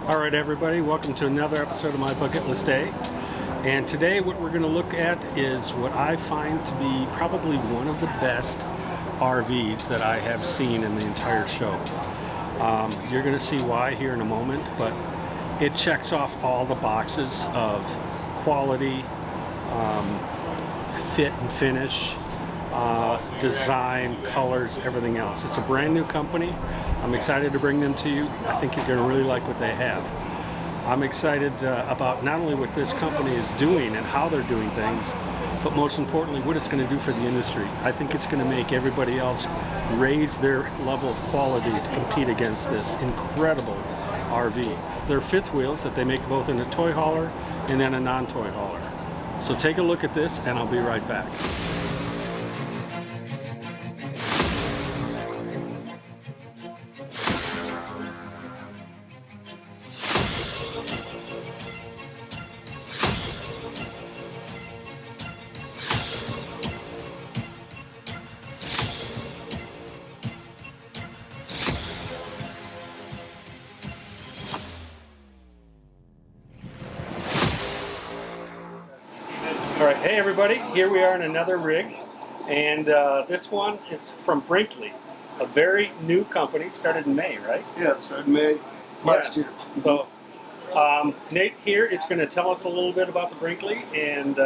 All right, everybody, welcome to another episode of My Bucket List Day. And today what we're going to look at is what I find to be probably one of the best RVs that I have seen in the entire show. You're going to see why here in a moment, but it checks off all the boxes of quality, fit and finish, design, colors, everything else. It's a brand new company. I'm excited to bring them to you. I think you're going to really like what they have. I'm excited about not only what this company is doing and how they're doing things, but most importantly what it's going to do for the industry. I think it's going to make everybody else raise their level of quality to compete against this incredible RV. They're fifth wheels that they make both in a toy hauler and then a non-toy hauler. So take a look at this and I'll be right back. All right, hey everybody, here we are in another rig, and this one is from Brinkley. It's a very new company, started in May, right? Yeah, it started in May last year. So Nate here is going to tell us a little bit about the Brinkley, and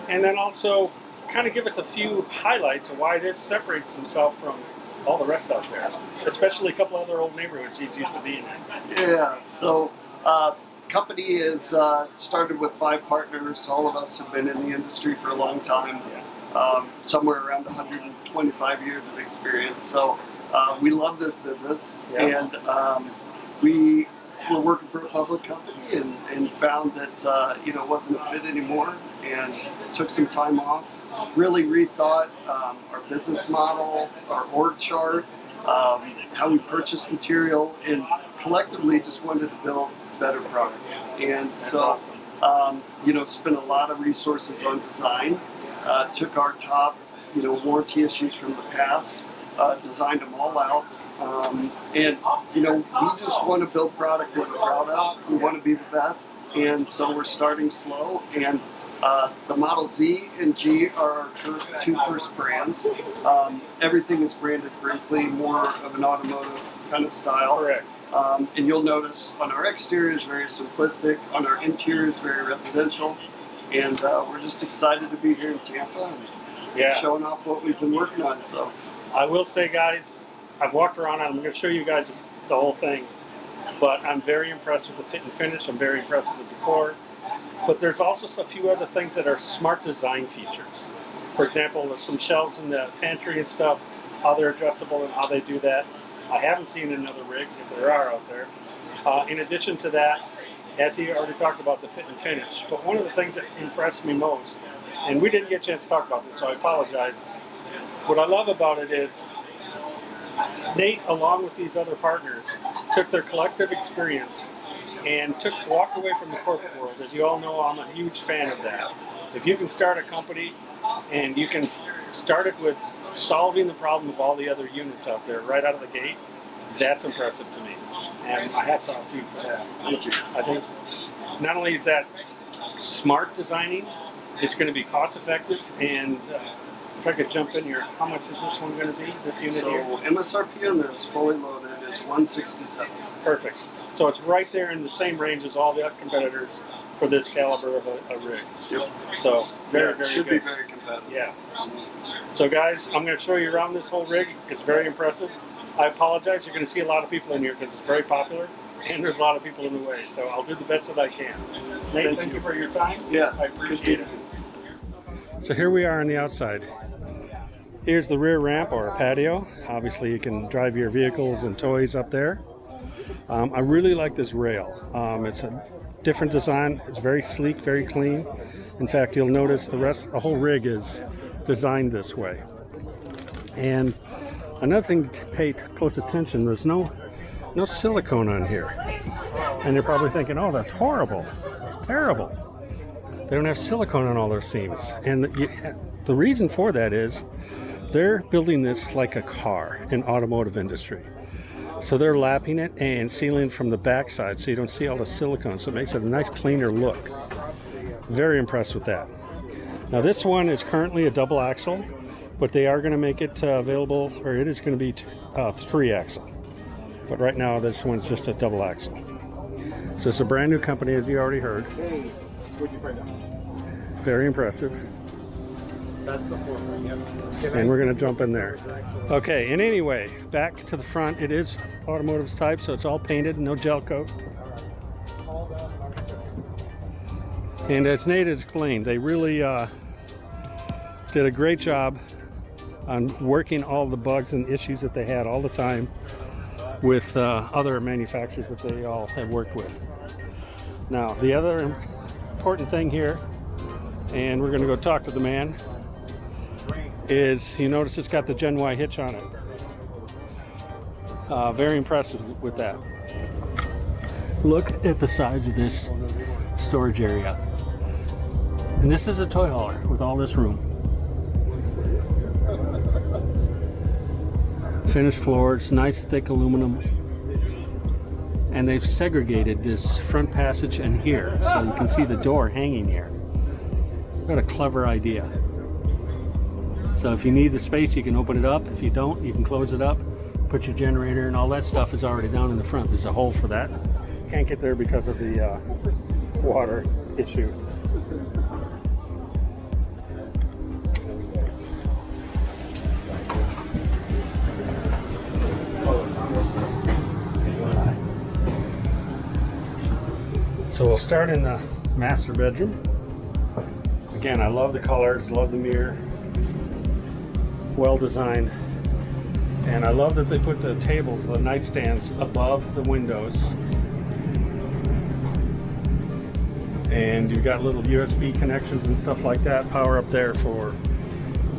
then also kind of give us a few highlights of why this separates himself from all the rest out there, especially a couple other old neighborhoods he's used to being in. Yeah, so company is started with 5 partners. All of us have been in the industry for a long time, somewhere around 125 years of experience. So we love this business, and we were working for a public company and found that it wasn't a fit anymore, and took some time off. Really rethought our business model, our org chart, how we purchase material, and collectively just wanted to build better product. And so, spent a lot of resources on design, took our top, warranty issues from the past, designed them all out, and we just want to build product that we're proud of. We want to be the best, and so we're starting slow. And the Model Z and G are our 2 first brands. Everything is branded Brinkley, more of an automotive kind of style. Correct. And you'll notice on our exterior is very simplistic, on our interior is very residential, and we're just excited to be here in Tampa and showing off what we've been working on. So I will say, guys, I've walked around and I'm going to show you guys the whole thing, but I'm very impressed with the fit and finish. I'm very impressed with the decor. But there's also a few other things that are smart design features. For example, there's some shelves in the pantry and stuff, how they're adjustable and how they do that. I haven't seen another rig, if there are out there. In addition to that, as he already talked about the fit and finish, but one of the things that impressed me most, and we didn't get a chance to talk about this, so I apologize. What I love about it is Nate, along with these other partners, took their collective experience and walked away from the corporate world. As you all know, I'm a huge fan of that. If you can start a company and you can start it with solving the problem of all the other units out there right out of the gate, that's impressive to me. And my hat's off to you for that. thank you. I think not only is that smart designing, it's going to be cost effective. And if I could jump in here, how much is this one going to be, this unit here? So MSRP on this, fully loaded, is $167. Perfect. So it's right there in the same range as all the competitors for this caliber of a rig. Yep. So very should good. be very competitive. Yeah. So guys, I'm going to show you around this whole rig. It's very impressive. I apologize. You're going to see a lot of people in here because it's very popular and there's a lot of people in the way. So I'll do the best that I can. Nate, thank you for your time. Yeah. I appreciate it. So here we are on the outside. Here's the rear ramp or patio. Obviously you can drive your vehicles and toys up there. I really like this rail. It's a different design. It's very sleek, very clean. In fact, you'll notice the whole rig is designed this way. And another thing to pay close attention, there's no silicone on here. And you're probably thinking, oh, that's horrible. It's terrible. They don't have silicone on all their seams. And the reason for that is they're building this like a car in automotive industry. So they're lapping it and sealing from the backside so you don't see all the silicone. So it makes it a nice cleaner look. Very impressed with that. Now this one is currently a double axle, but they are going to make it available, or it is going to be 3 axle. But right now this one's just a double axle. So it's a brand new company, as you already heard. Hey, what'd you find out? Very impressive. That's the fourth one, yep. And we're going to jump in there. Okay, and anyway, back to the front. It is automotive type, so it's all painted, no gel coat. And as Nate explained, they really did a great job on working all the bugs and issues that they had all the time with other manufacturers that they all have worked with. Now, the other important thing here, and we're going to go talk to the man, is you notice it's got the Gen Y hitch on it. Very impressive with that. Look at the size of this storage area. And this is a toy hauler with all this room. Finished floors, nice thick aluminum. And they've segregated this front passage and here, so you can see the door hanging here. What a clever idea. So if you need the space, you can open it up. If you don't, you can close it up, put your generator, and all that stuff is already down in the front. There's a hole for that. Can't get there because of the water issue. So we'll start in the master bedroom. Again, I love the colors, love the mirror. Well designed. And I love that they put the tables, the nightstands, above the windows. And you've got little USB connections and stuff like that, power up there for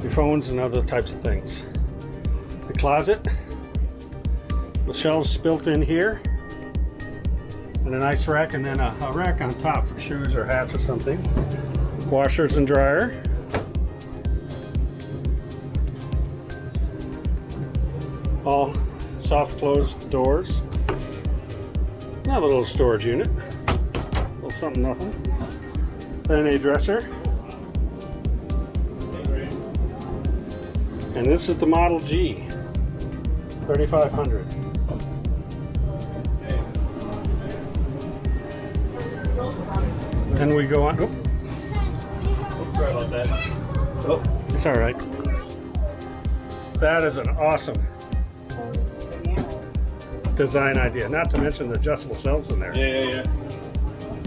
your phones and other types of things. The closet, the shelves built in here, and a nice rack, and then a rack on top for shoes or hats or something. Washers and dryer. All soft closed doors. Now a little storage unit. A little something, nothing. Then a dresser. And this is the Model G 3500. Then we go on. Oh, Sorry about that. oh, it's all right. That is an awesome design idea. Not to mention the adjustable shelves in there. Yeah.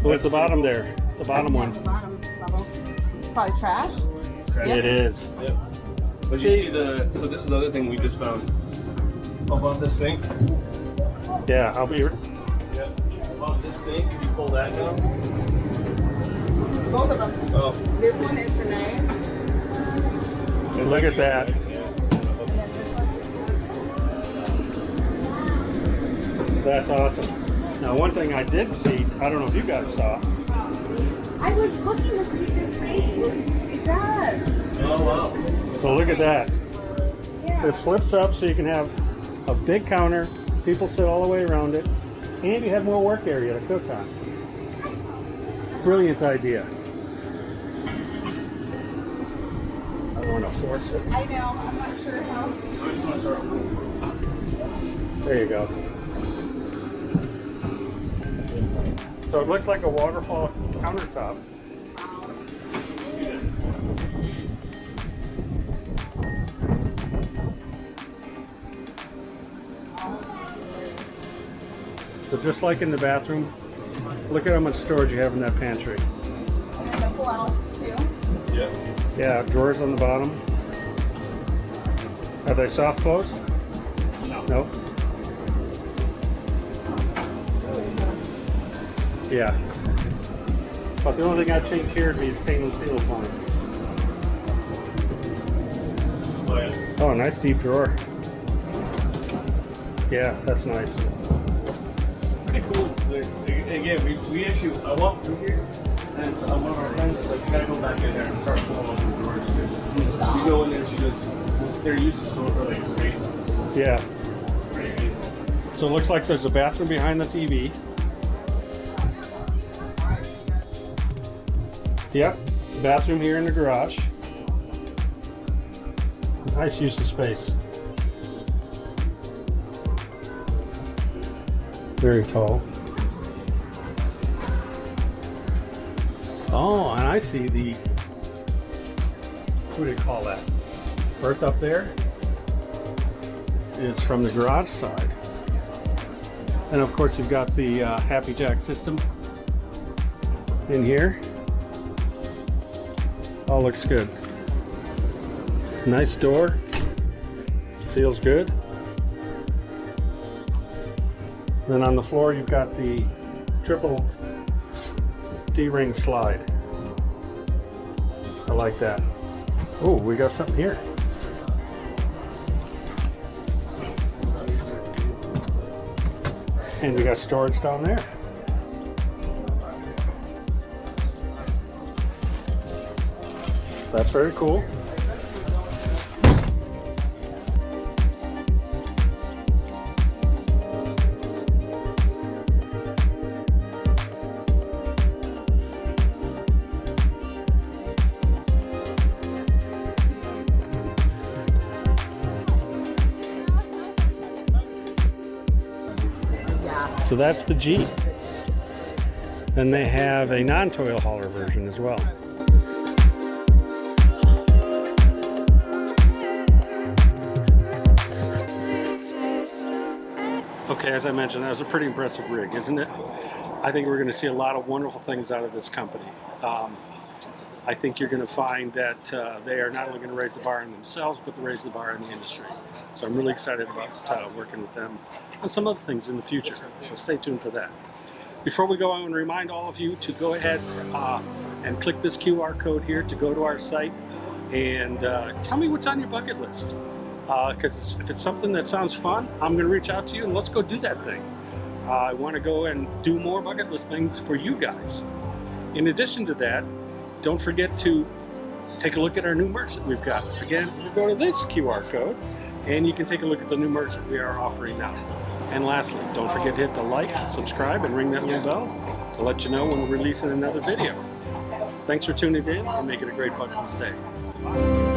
What's the bottom there? The bottom one. The bottom level. Probably trash. It is. Yep. But you see so this is the other thing we just found. Above this sink. Yeah, I'll be. Yep. Above this sink, if you pull that down. Both of them. Oh. This one is for knives. Look at that. And then this one. That's awesome. Now, one thing I did see, I don't know if you guys saw. I was looking to see this thing. It does. Oh wow. So look at that. Yeah. This flips up so you can have a big counter. People sit all the way around it, and you have more work area to cook on. Brilliant idea. I don't want to force it. I know. I'm not sure how. There you go. So it looks like a waterfall countertop. So just like in the bathroom, look at how much storage you have in that pantry. And then the pull-outs too. Yeah. Yeah, drawers on the bottom. Are they soft close? No. Nope. Yeah. But the only thing I'd change here would be stainless steel appliances. Oh yeah. Oh, nice deep drawer. Yeah, that's nice. It's pretty cool. Again, we actually, I walked through here, and so one of our friends was like, you gotta go back in there and start pulling open the doors. Because you go in there, she goes, they're used to store for like spaces. Yeah. Pretty amazing. So it looks like there's a bathroom behind the TV. Yep, bathroom here in the garage. Nice use of space. Very tall. Oh, and I see the, what do you call that? Berth up there is from the garage side. And of course you've got the Happy Jack system in here. All looks good. Nice door. Seals good. Then on the floor you've got the triple D-ring slide. I like that. Oh, we got something here. And we got storage down there. That's very cool. So that's the Jeep. And they have a non-toil hauler version as well. Okay, as I mentioned, that was a pretty impressive rig, isn't it? I think we're going to see a lot of wonderful things out of this company. I think you're going to find that they are not only going to raise the bar on themselves, but to raise the bar in the industry. So I'm really excited about working with them on some other things in the future. So stay tuned for that. Before we go, I want to remind all of you to go ahead and click this QR code here to go to our site and tell me what's on your bucket list. Because if it's something that sounds fun, I'm going to reach out to you and let's go do that thing. I want to go and do more bucket list things for you guys. In addition to that, don't forget to take a look at our new merch that we've got. Again, you go to this QR code and you can take a look at the new merch that we are offering now. And lastly, don't forget to hit the like, subscribe, and ring that little bell to let you know when we're releasing another video. Thanks for tuning in and make it a great bucket list day.